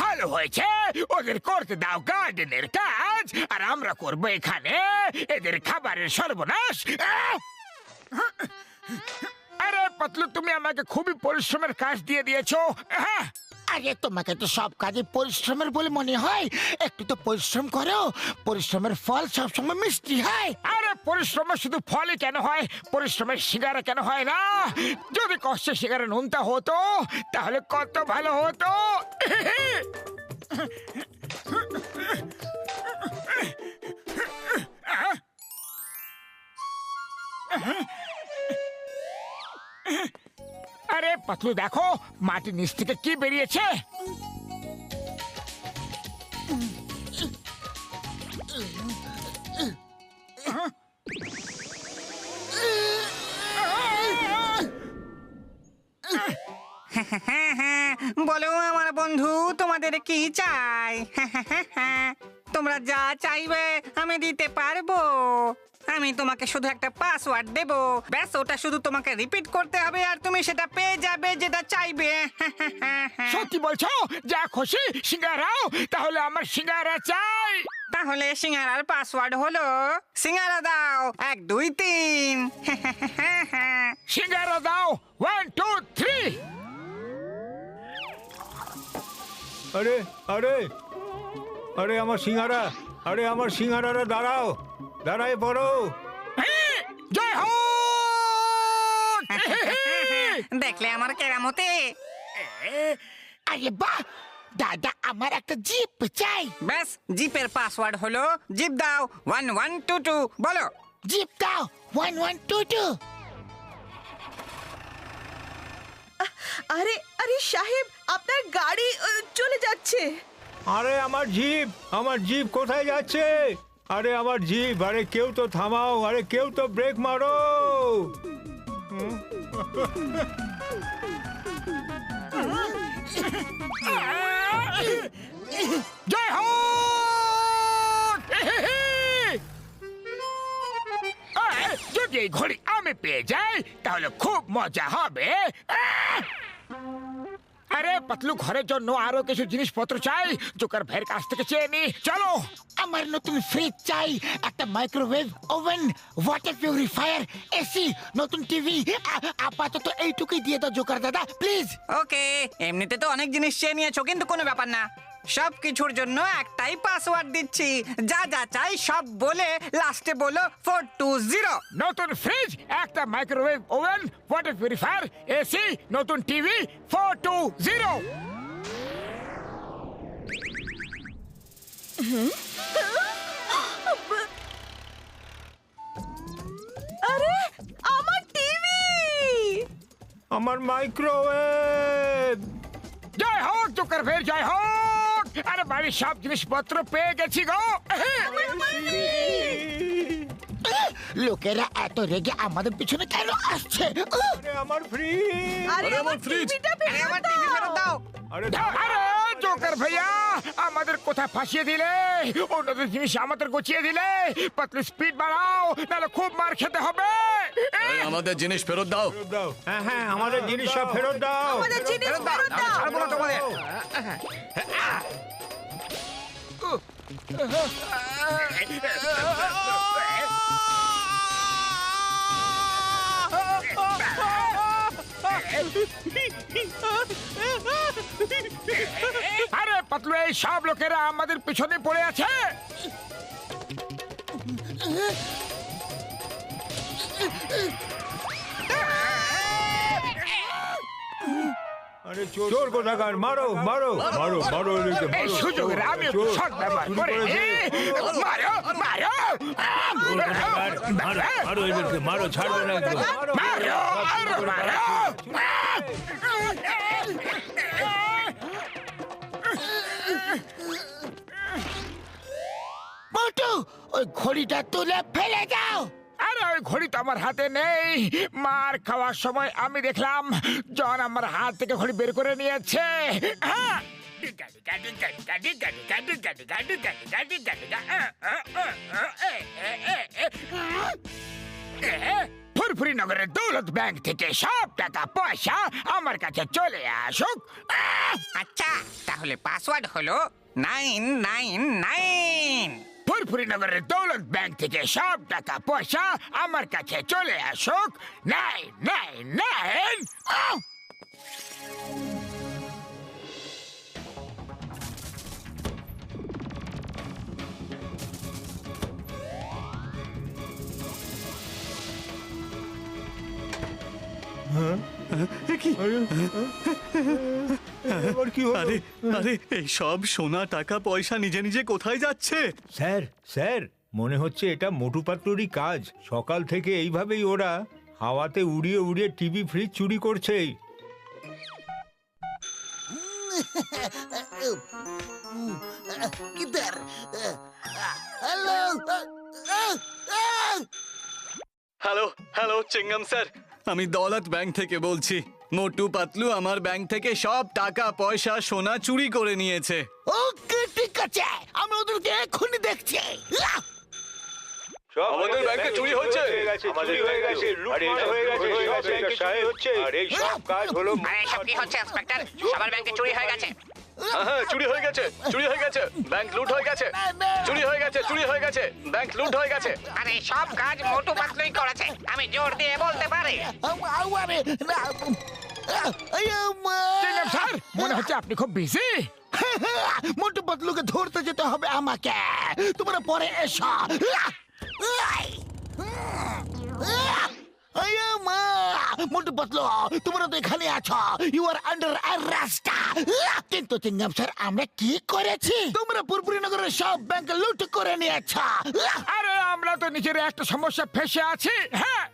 ভালো হয়েছে, ওদের করতে দাও গার্ডেনের কাজ, আর আমরা করবো এখানে এদের খাবারের সর্বনাশ। আরে পাতলু, তুমি আমাকে খুবই পরিশ্রমের কাজ দিয়ে দিয়েছো। আরে তোমাকে তো সব কাজে পরিশ্রমের বলে মনে হয়, একটু তো পরিশ্রম করো, পরিশ্রমের ফল সবসময় মিষ্টি হয়। আরে পরিশ্রমের শুধু ফলই কেন হয়, পরিশ্রমের সিঙ্গারা কেন হয় না? যদি কষ্টের সিঙ্গারা নুনটা হতো তাহলে কত ভালো হতো। আরে পাতলু, দেখো মাটির নিচ থেকে কি বেরিয়েছে। বলো আমার বন্ধু, তোমাদের কি চাই? তোমরা যা চাইবে আমি দিতে পারবো। আমি তোমাকে শুধু একটা পাসওয়ার্ড দেব, ব্যাস ওটা শুধু তোমাকে রিপিট করতে হবে আর তুমি সেটা পেয়ে যাবে যেটা চাইবে। সত্যি বলছো? যা খুশি সিঙ্গারাও, তাহলে আমার সিঙ্গারা চাই। তাহলে সিঙ্গারার পাসওয়ার্ড হলো সিঙ্গারা দাও 1 2 3। সিঙ্গারা দাও 1 2 3। আরে আরে আরে আমার সিঙ্গারা, আরে আমার সিঙ্গারারা দাঁড়াও, দাঁড়ায় পড়ো। জয় হো। দেখলে আমার কেরামতে? আরে বাহ দাদা, আমার একটা জিপ চাই। ব্যাস জিপের পাসওয়ার্ড হলো জিপ দাও 1 1 2 2। বলো জিপ দাও 1 1 2 2। আরে আরে সাহেব, আপনার গাড়ি চলে যাচ্ছে। আরে আমার জিপ কোথায় যাচ্ছে? আরে আমার জিপ, আরে কেউ তো থামাও, আরে কেউ তো ব্রেক মারো। জয় হো। যদি এই ঘড়ি আমি পেয়ে যাই তাহলে খুব মজা হবে। আরে পাতলু, ঘরের জন্য আরো কিছু জিনিসপত্র চাই, জোকার ভাইয়ের কাছ থেকে চেয়ে নি। চলো। আমার নতুন ফ্রিজ চাই, একটা microwave oven, water purifier, AC, নতুন টিভি। আপাতত এইটুকুই দিয়ে দাও জোকার দাদা, প্লিজ। ওকে, এমনিতে তো অনেক জিনিস চেয়ে নিয়েছো, কিন্তু কোনো ব্যাপার না। সব কিছুর জন্য একটাই পাসওয়ার্ড দিচ্ছি, যা যা চাই সব বলে লাস্টে বলো 420। নতুন ফ্রিজ, একটা microwave oven, water purifier, AC, নতুন টিভি, 420। আরে আমার টিভি! আমার মাইক্রোওয়েভ। জয় হোক জোকার ভাইয়ের, জয় হোক। আরে বাড়ির সব জিনিসপত্র পেয়ে গেছি গো। লোকেরা এত রেগে আমাদের পিছনে কেন আসছে? আরে আমার ফ্রিজ। আরে আমার টিভিটা ফেরত দাও। আরে আরে জোকার ভাইয়া, আমাদের কোথায় ফাঁসিয়ে দিলে, অন্যদের জিনিস আমাদের গুছিয়ে দিলে। পাতলু স্পিড বাড়াও, নাহলে খুব মার খেতে হবে। আমাদের জিনিস ফেরত দাও। ফেরত দাও। হ্যাঁ হ্যাঁ, আমাদের জিনিস সব ফেরত দাও। আমাদের জিনিস ফেরত দাও। ছাড়বো না তোমাদের। আরে পাতলু, এই সব লোকেরা আমাদের পিছনে পড়ে আছে। আরে চোর কোথাকার, মারো মারো মারো মারো এদেরকে, এই মারো। সুযোগের আমি একটু চোর, শট ব্যবহার চুরি করে করেছে। মারো মারো মারো এদেরকে, মারো, ছাড়বে না একদম। মারো আরো মারো। মোটু, ওই ঘড়িটা তুলে ফেলে দাও। আরে ওই ঘড়ি তো আমার হাতে নেই। মার খাওয়ার সময় আমি দেখলাম জন আমার হাত থেকে ঘড়ি বের করে নিয়েছে। হ্যাঁ। ফুরফুরি নগরের দৌলত ব্যাংক থেকে সব টাকা পয়সা আমার কাছে চলে আসুক। আচ্ছা, তাহলে পাসওয়ার্ড হলো 999। ফুরফুরি নগরের দৌলত ব্যাংক থেকে সব টাকা পয়সা আমার কাছে চলে আসুক। 999। এবার কি হলো? আরে আরে এই সব সোনা টাকা পয়সা নিজে নিজে কোথায় যাচ্ছে? স্যার স্যার, মনে হচ্ছে এটা মোটু পাতলুরই কাজ। সকাল থেকে এইভাবেই ওরা হাওয়াতে উড়িয়ে উড়িয়ে টিভি ফ্রিজ চুরি করছে। किधर हेलो হ্যালো হ্যালো চিঙ্গাম স্যার, আমি দৌলত ব্যাংক থেকে বলছি। মোটু পাতলু আমার ব্যাংক থেকে সব টাকা পয়সা সোনা চুরি করে নিয়েছে। ওকে ঠিক আছে, আমি ওদেরকে এক্ষুনি দেখছি। আমাদের ব্যাংকে চুরি হচ্ছে। আমাদের ব্যাংকে লুটমার হয়ে গেছে, সব ব্যাংকে চুরি হচ্ছে। আর এই সব কাজ হলো আরে এসব কি হচ্ছে ইন্সপেক্টর? সবার ব্যাংকে চুরি হয়ে গেছে। হ্যাঁ চুরি হয়ে গেছে, চুরি হয়ে গেছে, ব্যাংক লুট হয়ে গেছে, চুরি হয়ে গেছে, চুরি হয়ে গেছে, ব্যাংক লুট হয়ে গেছে। আরে সব কাজ মোটু পাতলুই করেছে, আমি জোর দিয়ে বলতে পারি। আরে না চিংগাম স্যার, মনে হচ্ছে আপনি খুব বিজি। মোটু পাতলুকে ধরতে যেতে হবে আমাকে। তোমরা পরে এসো। মোটু পাতলু, তোমরা তো এখানে আছো। You are under arrest. কিন্তু চিংগাম স্যার, আমরা কি করেছি? তোমরা ফুরফুরি নগরের সব ব্যাংক লুট করে নিয়েছ। আরে আমরা তো নিজের একটা সমস্যা ফেসে আছি। হ্যাঁ,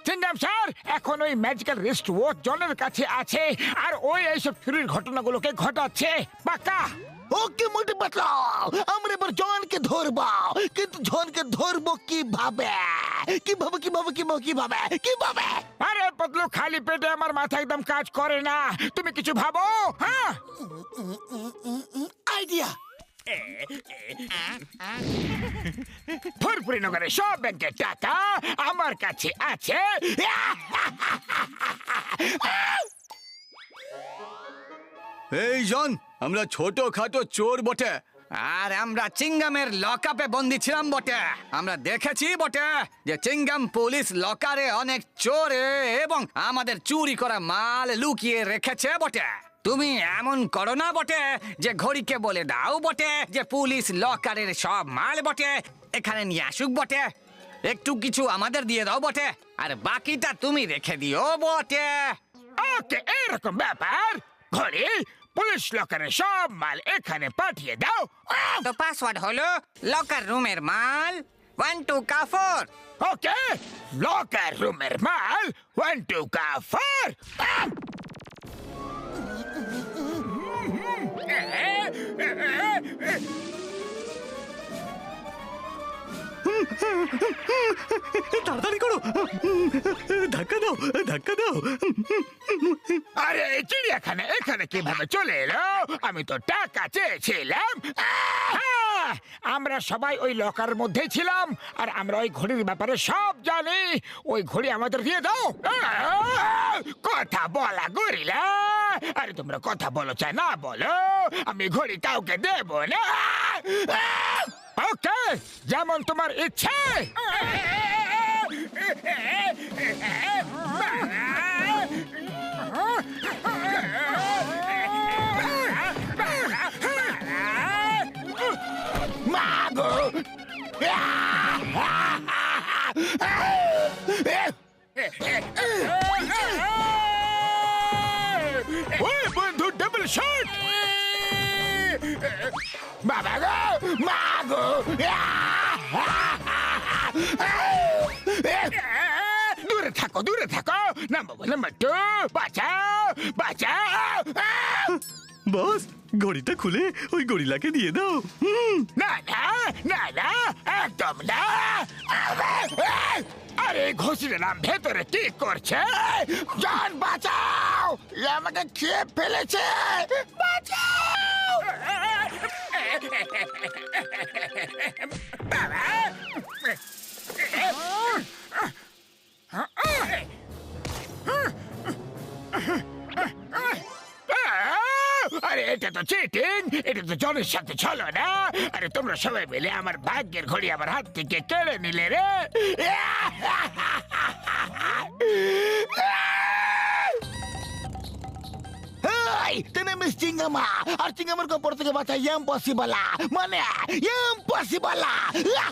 চিংগাম স্যার, এখন ওই ম্যাজিক্যাল রিস্ট ওয়াচ জনের কাছে আছে, আর ওই এইসব চুরির ঘটনাগুলোকে ঘটাচ্ছে। পাক্কা। ওকে মোটু পাতলু, আমরা এবার জনকে ধরবো। কিন্তু জনকে ধরবো কিভাবে? কিভাবে কিভাবে কিভাবে কিভাবে কিভাবে? আরে পতলু, খালি পেটে আমার মাথা একদম কাজ করে না। তুমি কিছু ভাবো। হ্যাঁ, আইডিয়া। ফুরফুরি নগরের সব ব্যাংকের টাকা আমার কাছে আছে। এই জন, আমরা ছোট খাটো চোর বটে। আর আমরা চিঙ্গামের লকআপে বন্দি ছিলাম বটে। আমরা দেখেছি বটে যে চিঙ্গাম পুলিশ লকারে অনেক চোর এবং আমাদের চুরি করা মাল লুকিয়ে রেখেছে বটে। তুমি এমন করো না বটে যে ঘড়িকে বলে দাও বটে যে পুলিশ লকারের সব মাল বটে এখানে নিয়ে আসুক বটে। একটু কিছু আমাদের দিয়ে দাও বটে, আর বাকিটা তুমি রেখে দিও বটে। ওকে, এরকম ব্যাপার। ঘরে পুলিশ লকারের সব মাল এখানে পাঠিয়ে দাও। তো পাসওয়ার্ড হলো লকার রুমের মাল 1 2 কা 4। ওকে, লকার রুমের মাল 1 2 কা 4। তাড়াতাড়ি করো, ধাক্কা দাও, ধাক্কা দাও। আরে চিড়িয়াখানা এখানে কিভাবে চলে এলো? আমি তো টাকা চেয়েছিলাম। আমরা সবাই ওই লকার মধ্যেই ছিলাম, আর আমরা ওই ঘড়ির ব্যাপারে সব জানি। ওই ঘড়ি আমাদের দিয়ে দাও। কথা বলা গরিলা। আরে তোমরা কথা বলো চাই না বলো, আমি ঘড়ি কাউকে দেব না। ওকে, যেমন তোমার ইচ্ছে। মাগো! ওই বন্ধু, ডাবল শট! বাবা গো! মাগো! দূরে থাকো, দূরে থাকো। নাম্বার 2, বাঁচাও, বাঁচাও। বস, ঘড়িটা খুলে ওই গরিলাকে দিয়ে দাও। না না না না, একদম না। আরে ঘষির নাম ভেতরে কি করছে? জান বাঁচাও! এ আমাকে খেয়ে ফেলেছে! বাঁচাও! বাবা আরে এটা তো চিটিং, এটা তো জনের সাথে চলো না। আরে তোমরা সবাই মিলে আমার ভাগ্যের ঘড়ি আমার হাত থেকে কেড়ে নিলে রে। Hey, tenemis Cingama. Ar Cingama ko porto ke baca impossible lah. Mana? Impossible lah. Ah!